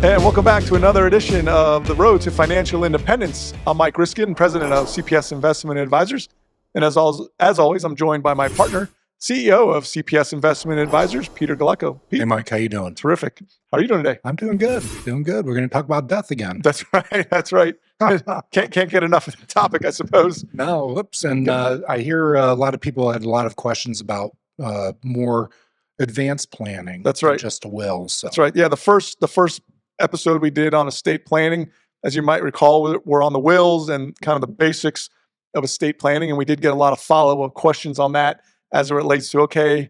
And welcome back to another edition of The Road to Financial Independence. I'm Mike Riskin, president of CPS Investment Advisors. And as always, I'm joined by my partner, CEO of CPS Investment Advisors, Peter Galecko. Pete, Hey, Mike, how you doing? terrific. How are you doing today? I'm doing good. Doing good. We're going to talk about death again. That's right. That's right. Can't get enough of the topic, I suppose. No, whoops. And I hear a lot of people had a lot of questions about more advanced planning. That's than right. Just a will. So. That's right. Yeah, the first episode we did on estate planning, as you might recall, were on the wills and kind of the basics of estate planning, and we did get a lot of follow-up questions on that as it relates to, okay,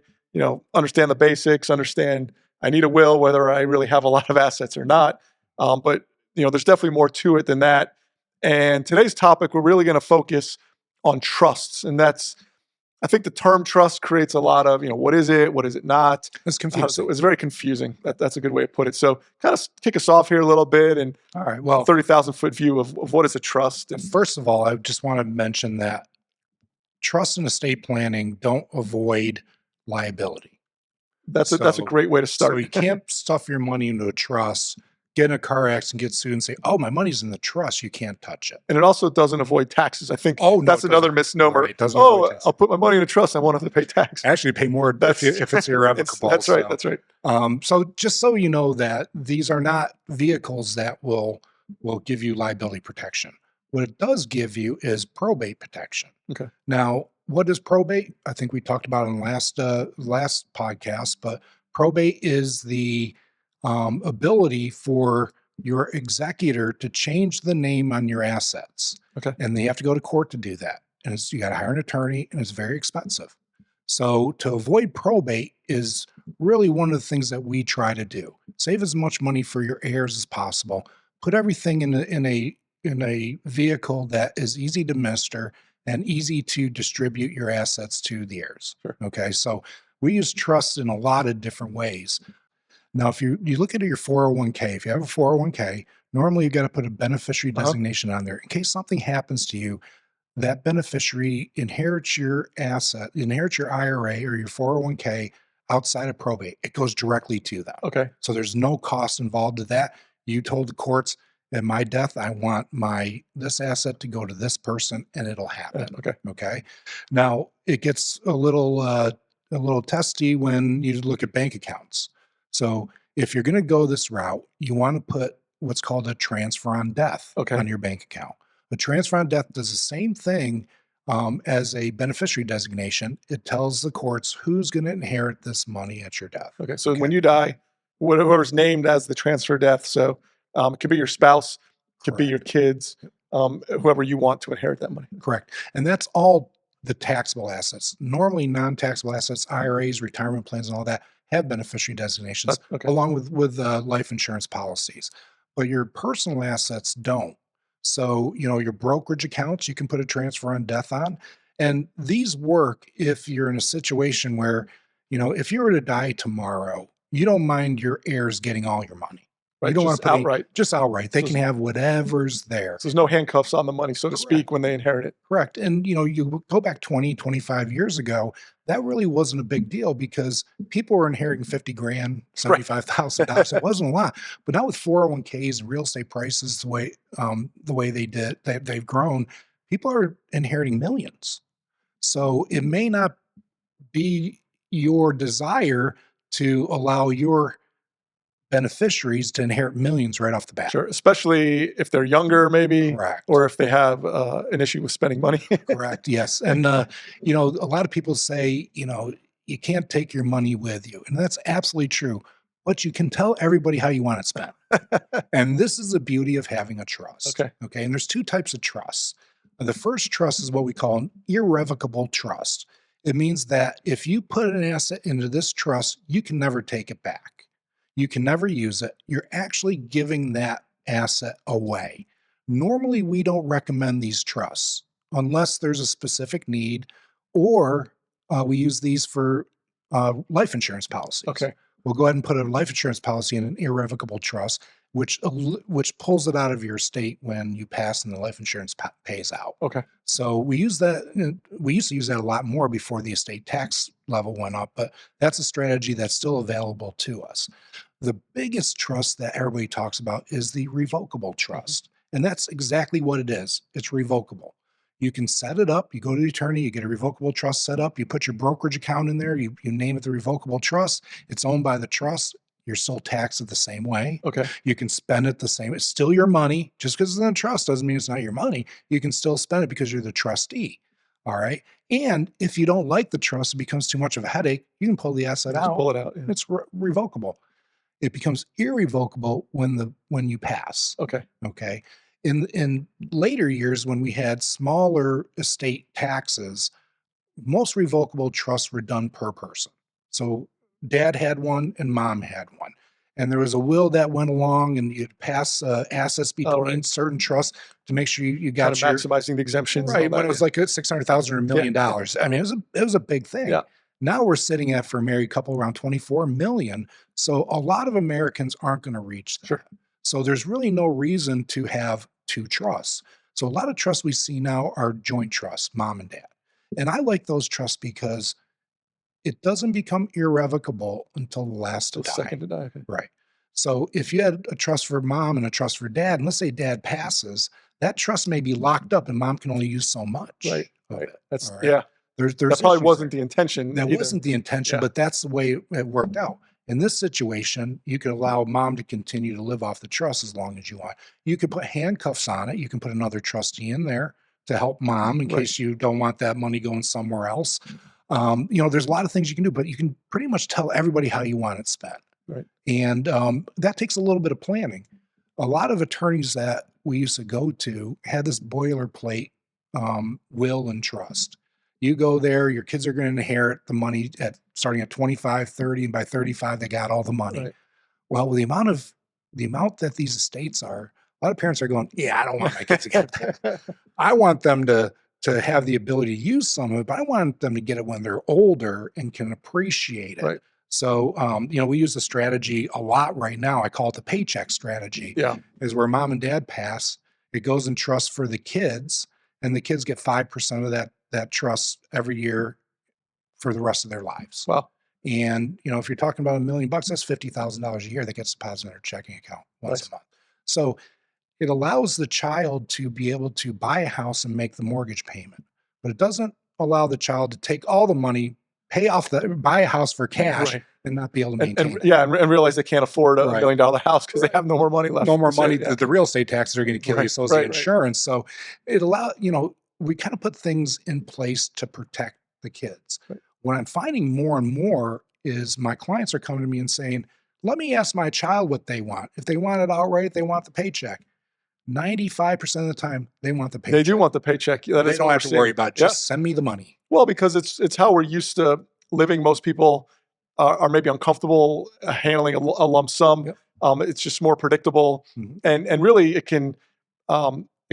understand the basics, understand I need a will, whether I really have a lot of assets or not. But there's definitely more to it than that. And today's topic, we're really going to focus on trusts, and I think the term trust creates a lot of, what is it not? It's confusing. It's very confusing. That's a good way to put it. So kind of kick us off here a little bit, and all right, well, 30,000 foot view of what is a trust. And first of all, I just want to mention that trust and estate planning don't avoid liability. That's a great way to start. So you can't stuff your money into a trust, get in a car accident, get sued, and say, "Oh, my money's in the trust. You can't touch it." And it also doesn't avoid taxes. I think that's another misnomer. Right, I'll put my money in a trust. I won't have to pay tax. Actually, pay more if it's irrevocable. That's right. That's right. So just so you know that these are not vehicles that will give you liability protection. What it does give you is probate protection. Okay. Now, what is probate? I think we talked about it in last podcast, but probate is the ability for your executor to change the name on your assets. Okay. And they have to go to court to do that. And you got to hire an attorney, and it's very expensive. So to avoid probate is really one of the things that we try to do. Save as much money for your heirs as possible. Put everything in a vehicle that is easy to administer and easy to distribute your assets to the heirs. Sure. Okay. So we use trust in a lot of different ways. Now, if you look at your 401k, if you have a 401k, normally you've got to put a beneficiary designation on there in case something happens to you. That beneficiary inherits your asset, inherits your IRA or your 401k outside of probate. It goes directly to them. Okay. So there's no cost involved to that. You told the courts, at my death, I want this asset to go to this person, and it'll happen. Okay. Okay. Now it gets a little testy when you look at bank accounts. So if you're going to go this route, you want to put what's called a transfer on death on your bank account. A transfer on death does the same thing as a beneficiary designation. It tells the courts who's going to inherit this money at your death. Okay. So when you die, whoever's named as the transfer death, so it could be your spouse, it could be your kids, whoever you want to inherit that money. Correct. And that's all the taxable assets. Normally non-taxable assets, IRAs, retirement plans, and all that have beneficiary designations along with life insurance policies. But your personal assets don't. So, your brokerage accounts, you can put a transfer on death on. And these work if you're in a situation where, if you were to die tomorrow, you don't mind your heirs getting all your money. Right. You don't want to outright. Just outright. They can have whatever's there. So there's no handcuffs on the money, so to speak, when they inherit it. Correct. And, you go back 20, 25 years ago, that really wasn't a big deal because people were inheriting 50 grand, $75,000. It wasn't a lot. But now with 401ks and real estate prices, the way they've grown, people are inheriting millions. So it may not be your desire to allow your beneficiaries to inherit millions right off the bat. Sure, especially if they're younger, maybe, Correct. Or if they have an issue with spending money. Correct. Yes, and a lot of people say you can't take your money with you, and that's absolutely true. But you can tell everybody how you want it spent, and this is the beauty of having a trust. Okay, and there's two types of trusts. The first trust is what we call an irrevocable trust. It means that if you put an asset into this trust, you can never take it back. You can never use it. You're actually giving that asset away. Normally, we don't recommend these trusts unless there's a specific need, or we use these for life insurance policies. Okay. We'll go ahead and put a life insurance policy in an irrevocable trust, which pulls it out of your estate when you pass and the life insurance pays out. Okay. So we use that. We used to use that a lot more before the estate tax level went up, but that's a strategy that's still available to us. The biggest trust that everybody talks about is the revocable trust. And that's exactly what it is. It's revocable. You can set it up. You go to the attorney, you get a revocable trust set up. You put your brokerage account in there. You name it the revocable trust. It's owned by the trust. You're still taxed it the same way. Okay. You can spend it the same. It's still your money. Just because it's in a trust doesn't mean it's not your money. You can still spend it because you're the trustee. All right. And if you don't like the trust, it becomes too much of a headache. You can pull the asset Just out. pull it out. Yeah. It's revocable. It becomes irrevocable when you pass. Okay. Okay. In later years, when we had smaller estate taxes, most revocable trusts were done per person. So dad had one and mom had one. And there was a will that went along, and you'd pass assets between certain trusts to make sure you got Kind of maximizing the exemptions. right when it was like 600,000 or $1 million. I mean, it was a big thing. Yeah. Now we're sitting at, for a married couple, around 24 million. So a lot of Americans aren't going to reach that. Sure. So there's really no reason to have two trusts. So a lot of trusts we see now are joint trusts, mom and dad. And I like those trusts because it doesn't become irrevocable until the last to the die. second to die. Okay. Right. So if you had a trust for mom and a trust for dad, and let's say dad passes, that trust may be locked up and mom can only use so much. Right. of Right. it. That's All right. yeah. There's That probably issues wasn't there. the intention. That either. wasn't the intention, Yeah. but that's the way it worked out. In this situation, you could allow mom to continue to live off the trust as long as you want. You could put handcuffs on it. You can put another trustee in there to help mom in Right. case you don't want that money going somewhere else. There's a lot of things you can do, but you can pretty much tell everybody how you want it spent. Right. And that takes a little bit of planning. A lot of attorneys that we used to go to had this boilerplate will and trust. You go there, your kids are going to inherit the money starting at 25, 30, and by 35, they got all the money. Right. Well, with the amount that these estates are, a lot of parents are going, yeah, I don't want my kids to get that. I want them to have the ability to use some of it, but I want them to get it when they're older and can appreciate it. Right. So, we use the strategy a lot right now. I call it the paycheck strategy. Yeah. Is where mom and dad pass, it goes in trust for the kids, and the kids get 5% of that trust every year for the rest of their lives. Wow. And if you're talking about $1 million, that's $50,000 a year that gets deposited in their checking account once a month. So it allows the child to be able to buy a house and make the mortgage payment, but it doesn't allow the child to take all the money, buy a house for cash, Right. and not be able to maintain it. And realize they can't afford a Right. $1 million house because they have no more money left. No more So, money. yeah. The real estate taxes are going to kill you, Right, so is the right. insurance. So it we kind of put things in place to protect the kids. Right. What I'm finding more and more is my clients are coming to me and saying, let me ask my child what they want. If they want it outright, they want the paycheck. 95% of the time, they want the paycheck. They do want the paycheck. That They is don't what have we're to worry seeing. about Yeah. just send me the money. Well, because it's how we're used to living. Most people are maybe uncomfortable handling a lump sum. Yep. It's just more predictable, Mhm. and really it can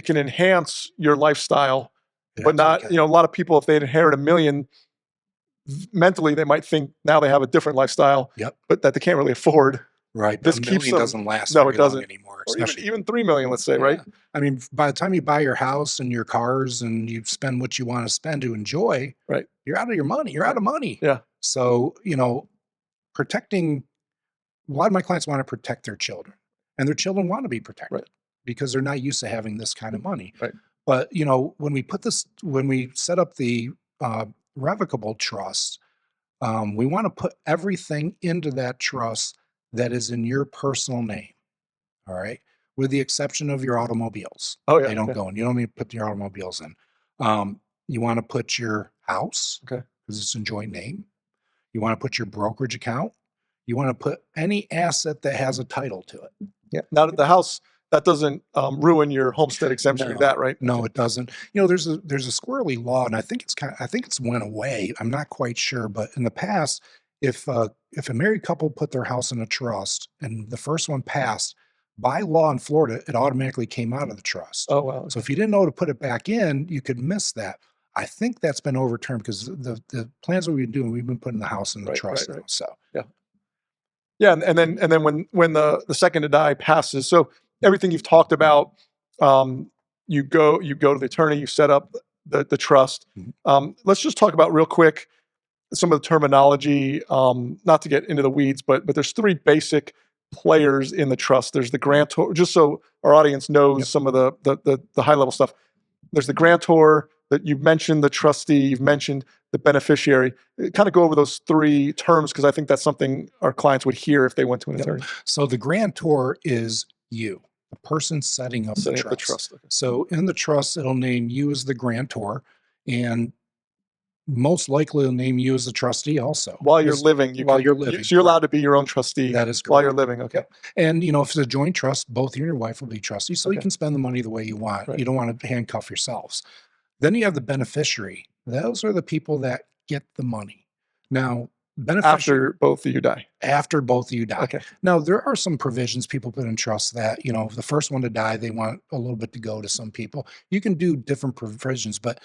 enhance your lifestyle, It but not. absolutely A lot of people, if they inherit $1 million, mentally they might think now they have a different lifestyle, Yep. but that they can't really afford. Right. This $1 keeps million them- doesn't last No, very it doesn't. long anymore. Or Especially even 3 million, let's say, right? Yeah. I mean, by the time you buy your house and your cars and you spend what you want to spend to enjoy, Right. you're out of your money. You're out of money. Yeah. So, protecting, a lot of my clients want to protect their children, and their children want to be protected Right. because they're not used to having this kind of money. Right. But, when we set up the revocable trust, we want to put everything into that trust that is in your personal name. All right. With the exception of your automobiles. Oh yeah. They don't Okay. go in. You don't need to put your automobiles in. You want to put your house, Okay. because it's in joint name. You want to put your brokerage account. You want to put any asset that has a title to it. Yeah. Now the house, that doesn't ruin your homestead exemption or No. that, right? No, it doesn't. There's a squirrely law, and I think it's went away. I'm not quite sure, but in the past, if a married couple put their house in a trust and the first one passed, by law in Florida, it automatically came out of the trust. Oh wow. So if you didn't know to put it back in, you could miss that. I think that's been overturned because the plans that we've been doing, we've been putting the house in the Right, trust right, now. right. So Yeah, and then when the second to die passes, so everything you've talked about, you go to the attorney, you set up the trust. Mhm. Let's just talk about real quick some of the terminology, not to get into the weeds, but there's three basic players in the trust. There's the grantor, just so our audience knows Yep. some of the high level stuff. There's the grantor that you've mentioned, the trustee, you've mentioned the beneficiary. Kind of go over those three terms because I think that's something our clients would hear if they went to an Yep. attorney. So the grantor is you, the person setting up Setting the up the trust. trust. Okay. So in the trust, it'll name you as the grantor, and most likely it'll name you as the trustee also. While you're living, while you're living, so you're allowed correct. to be your own trustee That is while correct. you're living. Okay. Yep. And if it's a joint trust, both you and your wife will be trustees, so you Okay. can spend the money the way you want. Right. You don't want to handcuff yourselves. Then you have the beneficiary. Those are the people that get the money. Now, beneficiary After both of you die. after both of you die. Okay. Now, there are some provisions people put in trust that, the first one to die, they want a little bit to go to some people. You can do different provisions, but,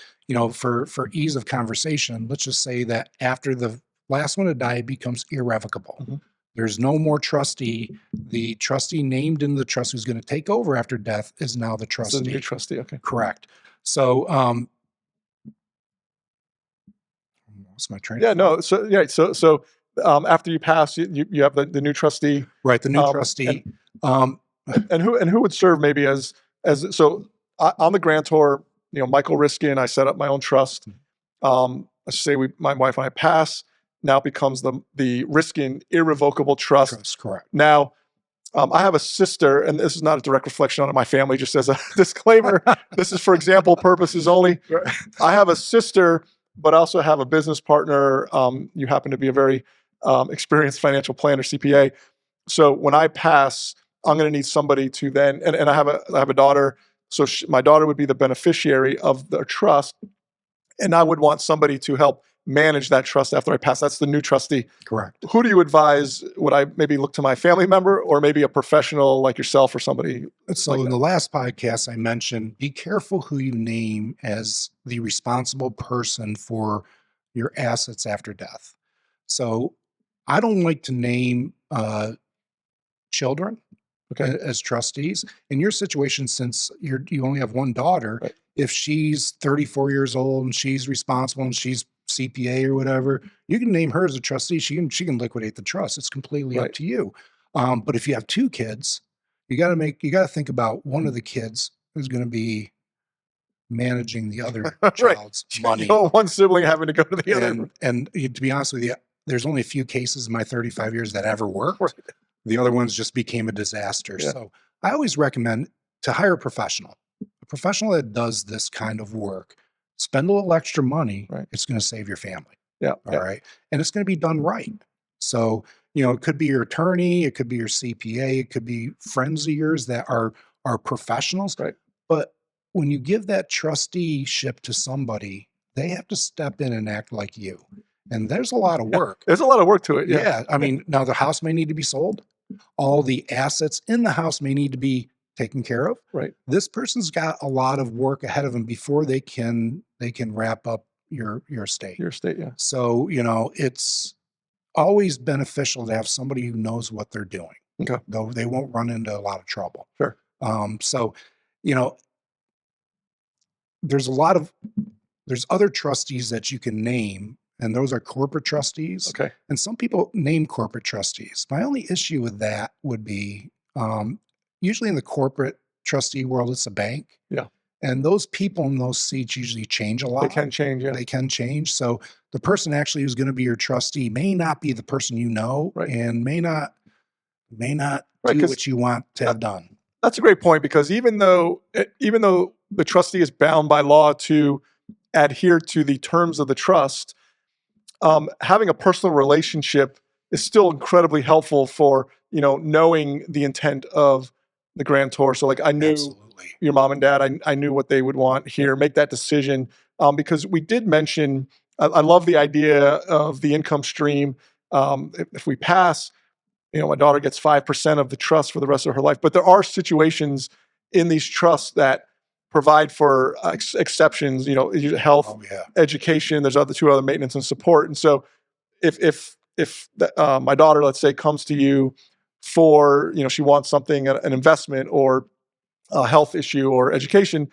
for ease of conversation, let's just say that after the last one to die, it becomes irrevocable. Mhm. There's no more trustee. The trustee named in the trust who's going to take over after death is now the It's a new trustee. trustee. Okay. Correct. So, what's my train of Yeah. thought? No. So yeah. So after you pass, you have the new trustee. Right, the new And, trustee. Um, and who would serve maybe as so I'm the grantor. Michael Riskin. I set up my own trust. Let's say my wife and I pass. Now it becomes the Riskin irrevocable trust. trust, correct. Now, I have a sister, and this is not a direct reflection on my family, just as a disclaimer. This is for example purposes only. I have a sister, but I also have a business partner. You happen to be a very experienced financial planner, CPA. So when I pass, I'm going to need somebody to then, and I have a daughter. So my daughter would be the beneficiary of the trust, and I would want somebody to help manage that trust after I pass. That's the new trustee. Correct. Who do you advise? Would I maybe look to my family member or maybe a professional like yourself or somebody? So like in that? the last podcast, I mentioned be careful who you name as the responsible person for your assets after death. So I don't like to name children Okay. as trustees. In your situation, since you only have one daughter, Right. if she's 34 years old and she's responsible and she's CPA or whatever, you can name her as a trustee. She can liquidate the trust. It's completely up Right. to you. But if you have two kids, you got to think about one of the kids is going to be managing the other Right. child's You money. don't want one sibling having to go to the other. And to be honest with you, there's only a few cases in my 35 years that ever worked. Right. The other ones just became a disaster. Yeah. So I always recommend to hire a professional that does this kind of work. Spend a little extra money. Right. It's going to save your family. Yeah. All right. And it's going to be done right. So, it could be your attorney, it could be your CPA, it could be friends of yours that are professionals. Right. But when you give that trusteeship to somebody, they have to step in and act like you. And there's a lot of work. There's a lot of work to it. Yeah. I mean, now the house may need to be sold. All the assets in the house may need to be taken care of. Right. This person's got a lot of work ahead of them before they can wrap up your estate. Your estate. Yeah. So, it's always beneficial to have somebody who knows what they're doing. Okay. Though they won't run into a lot of trouble. Sure. So, there's other trustees that you can name, and those are corporate trustees. Okay. And some people name corporate trustees. My only issue with that would be usually in the corporate trustee world, it's a bank. Yeah. And those people in those seats usually change a lot. They can change. Yeah. They can change. So the person actually who's going to be your trustee may not be the person Right. and may not Right, do 'cause- what you want to have done. That's a great point because even though the trustee is bound by law to adhere to the terms of the trust, having a personal relationship is still incredibly helpful for knowing the intent of the grantor. So like I knew Absolutely. your mom and dad, I knew what they would want here, make that decision. Because we did mention, I love the idea of the income stream. If we pass, my daughter gets 5% of the trust for the rest of her life. But there are situations in these trusts that provide for exceptions, health, Oh yeah. education. There's two other maintenance and support. And so if my daughter, let's say, comes to you for, she wants something, an investment or a health issue or education,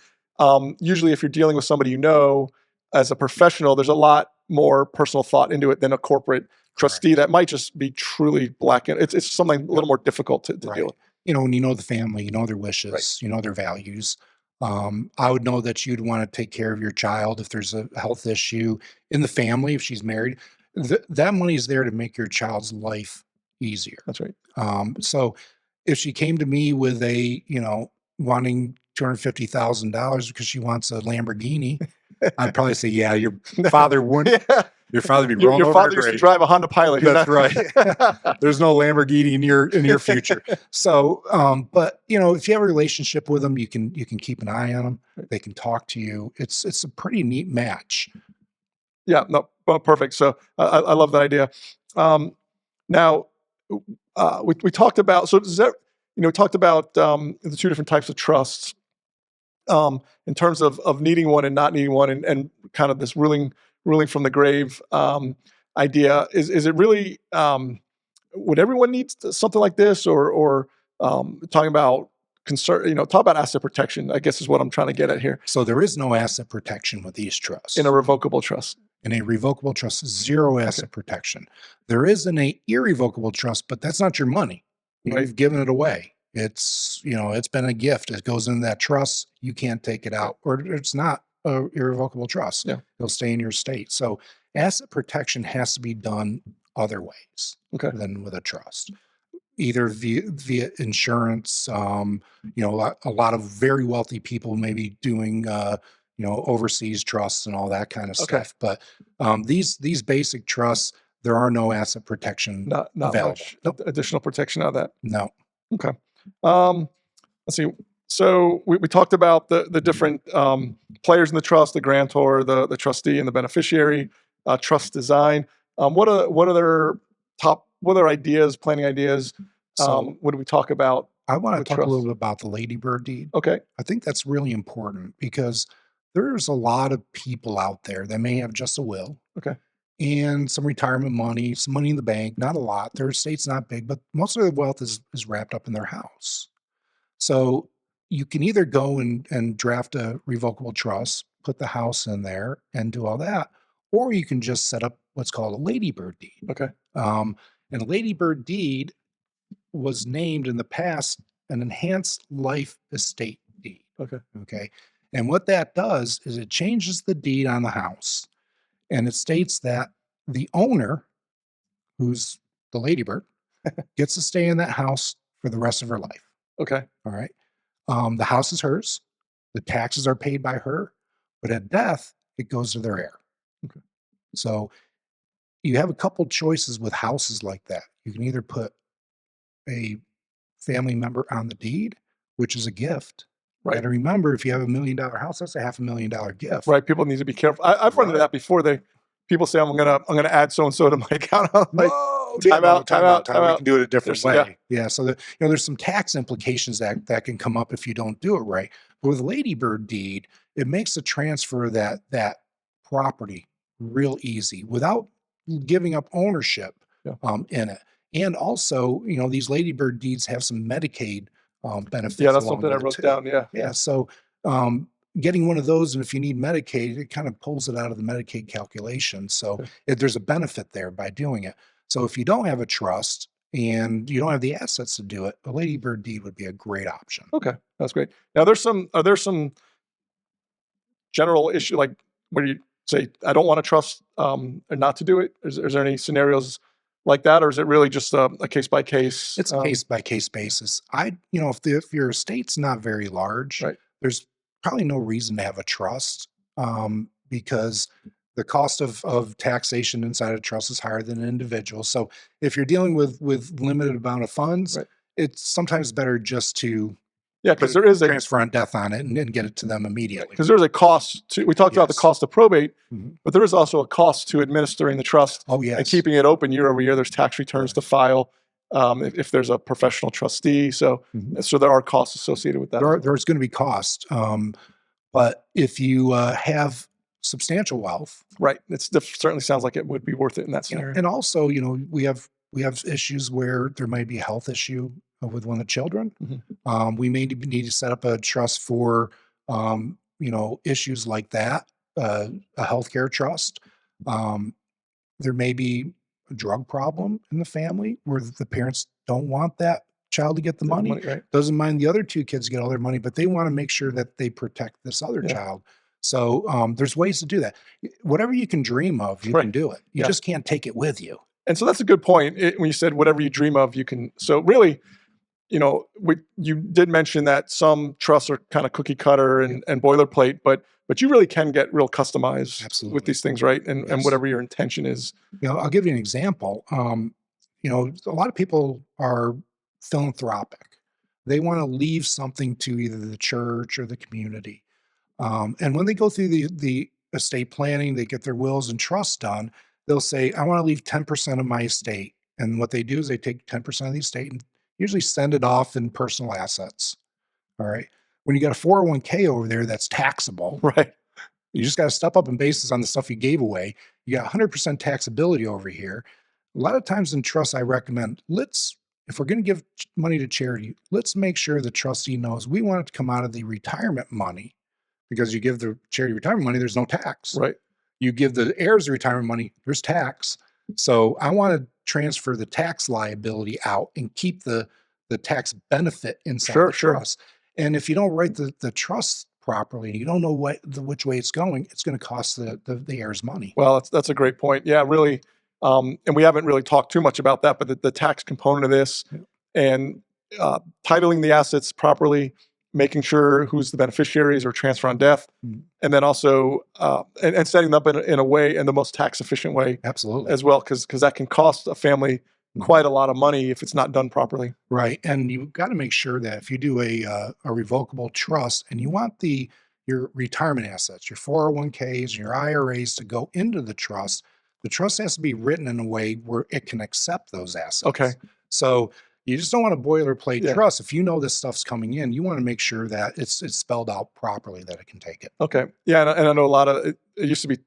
usually if you're dealing with somebody as a professional, there's a lot more personal thought into it than a corporate trustee Correct. that might just be truly black and it's something a little more difficult to Right. deal with. When you know the family, you know their Right. wishes, you know their values. I would know that you'd want to take care of your child if there's a health issue in the family, if she's married. That money is there to make your child's life easier. That's right. So if she came to me with wanting $250,000 because she wants a Lamborghini, I'd probably say, yeah, your father wouldn't. Yeah. Your father would be Your, rolling your over in a father used to grave. drive a Honda Pilot. He's That's not- right. There's no Lamborghini in your future. So, but if you have a relationship with them, you can keep an eye on them. They can talk to you. It's a pretty neat match. Yeah, no, well, perfect. So I love that idea. Now, we talked about, so does that, talked about the two different types of trusts in terms of needing one and not needing one and kind of this ruling from the grave idea. Is it really, would everyone need something like this or talking about concern, talk about asset protection, I guess is what I'm trying to get at here So there is no asset protection with these trusts. in a revocable trust. In a revocable trust, zero asset protection. There is in a irrevocable trust, but that's not your money. Right. You've given it away. It's been a gift. It goes in that trust. You can't take it out, or it's not a irrevocable trust. Yeah. It'll stay in your state. So asset protection has to be done other ways Okay. than with a trust. Either via insurance. A lot of very wealthy people may be doing overseas trusts and all that kind of Okay. stuff. But these basic trusts, there are no asset protection Not available. much Nope. additional protection out of that. No. Okay. Let's see. So we talked about the different players in the trust, the grantor, the trustee, and the beneficiary, trust design. What other ideas, planning ideas? So What do we talk about? I want to with talk a trust? little bit about the ladybird deed. Okay. I think that's really important because there's a lot of people out there that may have just a will. Okay. And some retirement money, some money in the bank, not a lot. Their estate's not big, but most of their wealth is wrapped up in their house. So you can either go and draft a revocable trust, put the house in there and do all that, or you can just set up what's called a ladybird deed. Okay. And a ladybird deed was named in the past an enhanced life estate deed. Okay. Okay. And what that does is it changes the deed on the house and it states that the owner, who's the ladybird, gets to stay in that house for the rest of her life. Okay. All right. The house is hers. The taxes are paid by her, but at death, it goes to their heir. Okay. So you have a couple choices with houses like that. You can either put a family member on the deed, which is a gift. Right. And remember, if you have $1 million house, that's a $500,000 gift. Right. People need to be careful. I've run into that before. People say I'm gonna add so and so to my account. I'm like, Whoa, time out. We can do it a different There's- way. Yeah. So that, there's some tax implications that can come up if you don't do it right. But with a ladybird deed, it makes the transfer of that property real easy without giving up ownership in it. And also, these ladybird deeds have some Medicaid benefits. Yeah, that's along something I with it wrote too. down. Yeah. Yeah. So getting one of those, and if you need Medicaid, it kind of pulls it out of the Medicaid calculation. So there's a benefit there by doing it. So if you don't have a trust and you don't have the assets to do it, a ladybird deed would be a great option. Okay, that's great. Now, are there some general issue like where you say I don't want to trust or not to do it? Is there any scenarios like that, or is it really just a case by case? It's a case by case basis. If your estate's not very large, Right. there's probably no reason to have a trust because the cost of taxation inside a trust is higher than an individual. So if you're dealing with limited amount of funds, Right. it's sometimes better just to because there is a transfer on death on it and get it to them immediately. because there's a cost to. We talked about the Yes. cost of probate, Mhm. but there is also a cost to administering the trust Oh yes. and keeping it open year over year. There's tax returns to file if there's a professional trustee. So Mhm. so there are costs associated with that. There's going to be cost. But if you have substantial wealth, Right. Certainly sounds like it would be worth it in that scenario. and also, we have issues where there might be a health issue with one of the children. Mhm. We may need to set up a trust for issues like that. a healthcare trust. Um, there may be a drug problem in the family where the parents don't want that child to get the Get the money, money, right? doesn't mind the other two kids get all their money, but they want to make sure that they protect this other Yeah. child. So there's ways to do that. Whatever you can dream of, you Right. can do it. You Yeah. just can't take it with you. And so that's a good point. When you said whatever you dream of, you can. So really, you did mention that some trusts are kind of cookie cutter Yep. and boilerplate, but you really can get real customized with Absolutely. these things, right? And Yes. whatever your intention is. I'll give you an example. A lot of people are philanthropic. They want to leave something to either the church or the community. And when they go through the estate planning, they get their wills and trusts done. They'll say, "I want to leave 10% of my estate." And what they do is they take 10% of the estate and usually send it off in personal assets. All right. When you got a 401k over there that's taxable, Right. you just got to step up and basis on the stuff you gave away. You got 100% taxability over here. A lot of times in trusts, I recommend if we're going to give money to charity, let's make sure the trustee knows we want it to come out of the retirement money, because you give the charity retirement money, there's no tax. Right. You give the heirs the retirement money, there's tax. So I want to transfer the tax liability out and keep the tax benefit inside Sure. the Sure. trust. And if you don't write the trust properly, you don't know which way it's going, it's going to cost the heirs money. Well, that's a great point. Yeah, really. And we haven't really talked too much about that, but the tax component of this Yeah. and titling the assets properly, making sure who's the beneficiaries or transfer on death, Mm. and then also and setting them up in a way, in the most tax efficient way Absolutely. as well, because that can cost a family quite a lot of money if it's not done properly. Right. And you've got to make sure that if you do a revocable trust and you want your retirement assets, your 401ks, and your IRAs to go into the trust has to be written in a way where it can accept those assets. Okay. So you just don't want a boilerplate Yeah. trust. If you know this stuff's coming in, you want to make sure that it's spelled out properly, that it can take it. Okay. Yeah, and I know a lot of it used to be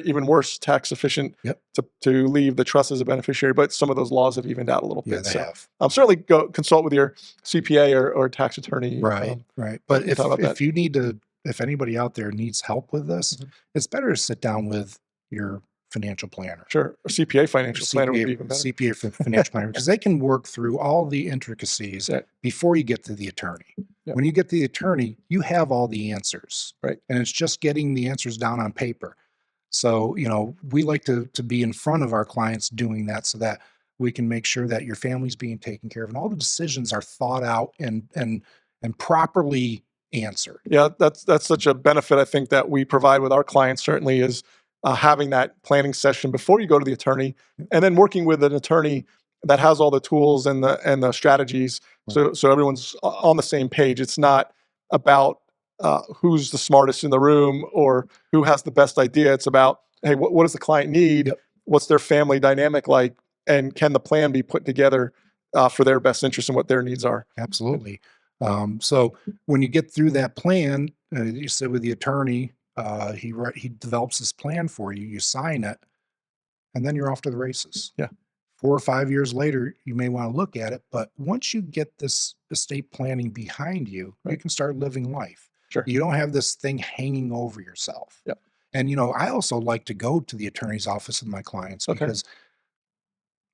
even worse tax efficient Yep. to leave the trust as a beneficiary, but some of those laws have evened out a little Yeah, bit. they So have. certainly go consult with your CPA or tax attorney. Right. Right. But we can talk about if you need to, if anybody out there needs help with this, Mhm. it's better to sit down with your financial planner. Sure. Or CPA financial planner would be CPA, even better. CPA for financial planner, because they can work through all the intricacies Yeah. before you get to the attorney. Yeah. When you get to the attorney, you have all the answers. Right. And it's just getting the answers down on paper. So, we like to be in front of our clients doing that, so that we can make sure that your family's being taken care of and all the decisions are thought out and properly answered. Yeah, that's such a benefit I think that we provide with our clients. Certainly is having that planning session before you go to the attorney, and then working with an attorney that has all the tools and the strategies, so everyone's on the same page. It's not about who's the smartest in the room or who has the best idea. It's about, hey, what does the client need? Yep. What's their family dynamic like, and can the plan be put together for their best interest and what their needs are? Absolutely. So when you get through that plan, you sit with the attorney, he develops this plan for you, you sign it, and then you're off to the races. Yeah. 4 or 5 years later, you may want to look at it, but once you get this estate planning behind you, you Right. can start living life. Sure. You don't have this thing hanging over yourself. Yep. And I also like to go to the attorney's office with my clients, Okay. because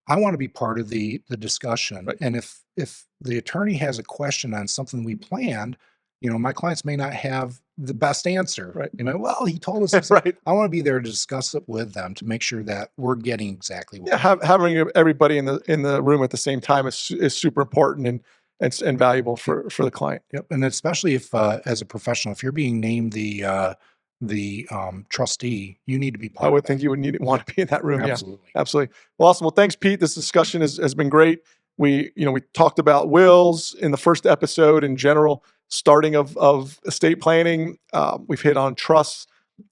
I want to be part of the discussion. Right. And if the attorney has a question on something we planned, my clients may not have the best answer. Right. Well, he told us this. Right. I want to be there to discuss it with them to make sure that we're getting exactly what. Yeah, having everybody in the room at the same time is super important and valuable for the client. Yep. And especially if as a professional, if you're being named the trustee, you need to be I part would of that. think you would want to be in that room. Absolutely. Yeah, absolutely. Well, awesome. Well, thanks, Pete. This discussion has been great. We talked about wills in the first episode in general, starting of estate planning. We've hit on trusts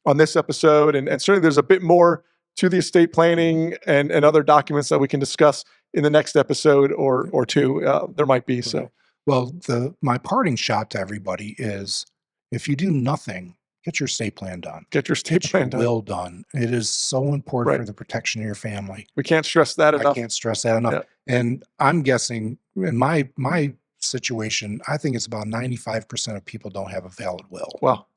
on this episode, and certainly there's a bit more to the estate planning and other documents that we can discuss in the next episode or two. There might be. So Well, my parting shot to everybody is, if you do nothing, get your estate plan done. get your estate Get your plan done. will done. It is so important for Right. the protection of your family. We can't stress that I enough. can't stress that enough. Yeah. And I'm guessing in my situation, I think it's about 95% of people don't have a valid will. Well,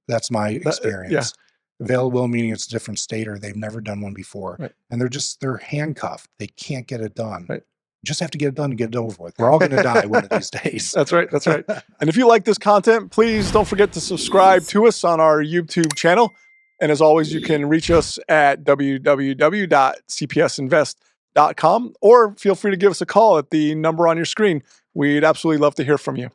That's my yeah. experience. Available meaning it's a different state or they've never done one before. Right. And they're handcuffed. They can't get it done. Right. Just have to get it done and get it over with. We're all going to die one of these days. That's right. That's right. And if you like this content, please don't forget to subscribe to us on our YouTube channel. And as always, you can reach us at www.cpsinvest.com or feel free to give us a call at the number on your screen. We'd absolutely love to hear from you.